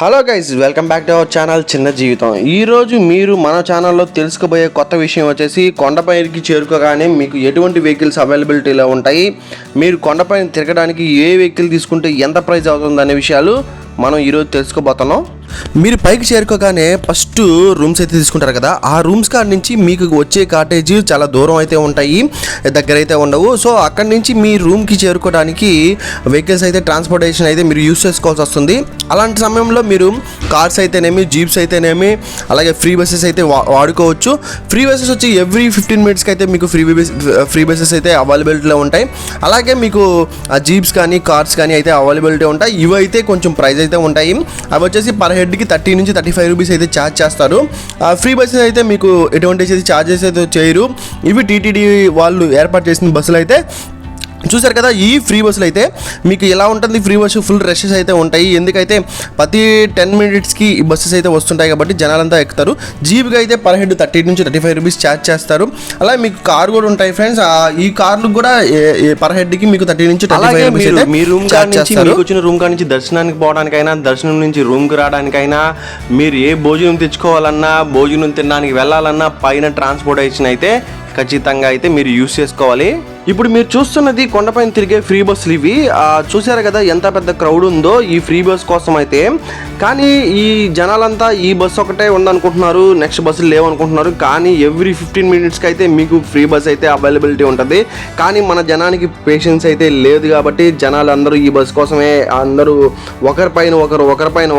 Hello guys, welcome back to our channel చిన్న జీవితం. ఈరోజు మీరు మన ఛానల్లో తెలుసుకోబోయే కొత్త విషయం వచ్చేసి కొండపైకి చేరుకోగానే మీకు ఎటువంటి వెహికల్స్ అవైలబిలిటీలో ఉంటాయి, మీరు కొండపైన తిరగడానికి ఏ వెహికల్ తీసుకుంటే ఎంత ప్రైస్ అవుతుంది అనే విషయాలు మనం ఈరోజు తెలుసుకోబోతున్నాం. మీరు పైకి చేరుకోగానే ఫస్ట్ రూమ్స్ అయితే తీసుకుంటారు కదా, ఆ రూమ్స్ కాడ నుంచి మీకు వచ్చే కాటేజ్ చాలా దూరం అయితే ఉంటాయి, దగ్గర అయితే ఉండవు. సో అక్కడి నుంచి మీ రూమ్కి చేరుకోవడానికి వెహికల్స్ అయితే ట్రాన్స్పోర్టేషన్ అయితే మీరు యూస్ చేసుకోవాల్సి వస్తుంది. అలాంటి సమయంలో మీరు కార్స్ అయితేనేమి, జీప్స్ అయితేనేమి, అలాగే ఫ్రీ బస్సెస్ అయితే వాడుకోవచ్చు. ఫ్రీ బస్సెస్ వచ్చి ఎవ్రీ 15 మినిట్స్కి అయితే మీకు ఫ్రీ బస్సెస్ అయితే అవైలబిలిటీలో ఉంటాయి. అలాగే మీకు జీప్స్ కానీ కార్స్ కానీ అయితే అవైలబిలిటీ ఉంటాయి. ఇవి అయితే కొంచెం ప్రైస్ అయితే ఉంటాయి. అవి వచ్చేసి పర్ హెడ్కి 30 నుంచి 35 రూపీస్ అయితే ఛార్జ్ చేస్తారు. ఫ్రీ బస్సెస్ అయితే మీకు ఎటువంటి ఛార్జెస్ అయితే చేయరు. ఇవి టీటీడీ వాళ్ళు ఏర్పాటు చేసిన బస్సులు అయితే చూసారు కదా. ఈ ఫ్రీ బస్సులు అయితే మీకు ఎలా ఉంటుంది, ఫ్రీ బస్సు ఫుల్ రషెస్ అయితే ఉంటాయి. ఎందుకైతే ప్రతి 10 మినిట్స్కి ఈ బస్సెస్ అయితే వస్తుంటాయి కాబట్టి జనాలంతా ఎక్కుతారు. జీప్కి అయితే పర్ హెడ్ 30 నుంచి 35 రూపీస్ ఛార్జ్ చేస్తారు. అలాగే మీకు కార్ కూడా ఉంటాయి ఫ్రెండ్స్. ఈ కార్లు కూడా పర్ హెడ్కి మీకు 30 నుంచి 35 రూపీస్ అయితే మీ రూమ్ ఛార్జ్ చేస్తారు. మీకు వచ్చిన రూమ్ కాడ నుంచి దర్శనానికి పోవడానికైనా, దర్శనం నుంచి రూమ్కి రావడానికైనా, మీరు ఏ భోజనం తెచ్చుకోవాలన్నా, భోజనం తినడానికి వెళ్ళాలన్నా పైన ట్రాన్స్పోర్టేషన్ అయితే ఖచ్చితంగా అయితే మీరు యూస్ చేసుకోవాలి. ఇప్పుడు మీరు చూస్తున్నది కొండపైన తిరిగే ఫ్రీ బస్సులు. ఇవి చూసారు కదా ఎంత పెద్ద క్రౌడ్ ఉందో ఈ ఫ్రీ బస్ కోసం అయితే. కానీ ఈ జనాలంతా ఈ బస్సు ఒకటే ఉందనుకుంటున్నారు, నెక్స్ట్ బస్సులు లేవనుకుంటున్నారు. కానీ ఎవ్రీ 15 మినిట్స్కి అయితే మీకు ఫ్రీ బస్ అయితే అవైలబిలిటీ ఉంటుంది. కానీ మన జనానికి పేషెన్స్ అయితే లేదు కాబట్టి జనాలు అందరూ ఈ బస్ కోసమే అందరూ ఒకరిపైన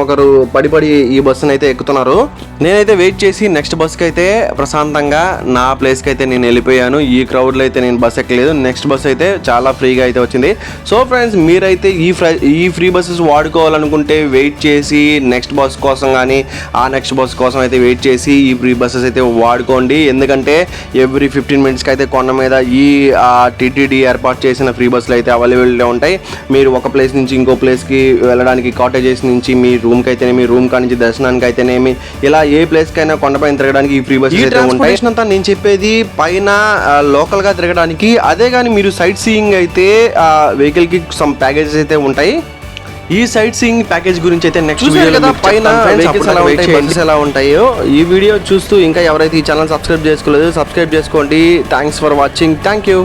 ఒకరు పడి ఈ బస్సును అయితే ఎక్కుతున్నారు. నేనైతే వెయిట్ చేసి నెక్స్ట్ బస్కి అయితే ప్రశాంతంగా నా ప్లేస్కి అయితే నేను వెళ్ళిపోయాను. ఈ క్రౌడ్లో అయితే నేను బస్ ఎక్కలేదు. నెక్స్ట్ బస్ అయితే చాలా ఫ్రీగా అయితే వచ్చింది. సో ఫ్రెండ్స్, మీరైతే ఈ ఫ్రీ బస్సెస్ వాడుకోవాలనుకుంటే వెయిట్ చేసి నెక్స్ట్ బస్ కోసం కానీ ఆ నెక్స్ట్ బస్ కోసం అయితే వెయిట్ చేసి ఈ ఫ్రీ బస్సెస్ అయితే వాడుకోండి. ఎందుకంటే ఎవ్రీ 15 మినిట్స్కి అయితే కొండ మీద ఈ టీటీడీ ఏర్పాటు చేసిన ఫ్రీ బస్సులు అయితే అవైలబిలిటీ ఉంటాయి. మీరు ఒక ప్లేస్ నుంచి ఇంకో ప్లేస్కి వెళ్ళడానికి, కాటేజెస్ నుంచి మీ రూమ్కి అయితేనేమి, రూమ్ కా నుంచి దర్శనానికి అయితేనేమి, ఇలా ఏ ప్లేస్కైనా కొండపైన తిరగడానికి ఈ ఫ్రీ బస్సెస్ అయితే ఉంటాయి. అంతా నేను చెప్పేది పైన లోకల్గా తిరగడానికి. అదే కానీ మీరు సైట్ సీయింగ్ అయితే వెహికల్కి సమ్ ప్యాకేజెస్ అయితే ఉంటాయి. ఈ సైట్ సీయింగ్ ప్యాకేజ్ గురించి అయితే నెక్స్ట్ వీడియోలో పైన వెహికల్స్ ఎలా ఉంటాయి, బస్సెస్ ఎలా ఉంటాయో ఈ వీడియో చూస్తూ ఇంకా ఎవరైతే ఈ ఛానల్ సబ్స్క్రైబ్ చేసుకోలేదు సబ్స్క్రైబ్ చేసుకోండి. Thanks for watching. Thank you.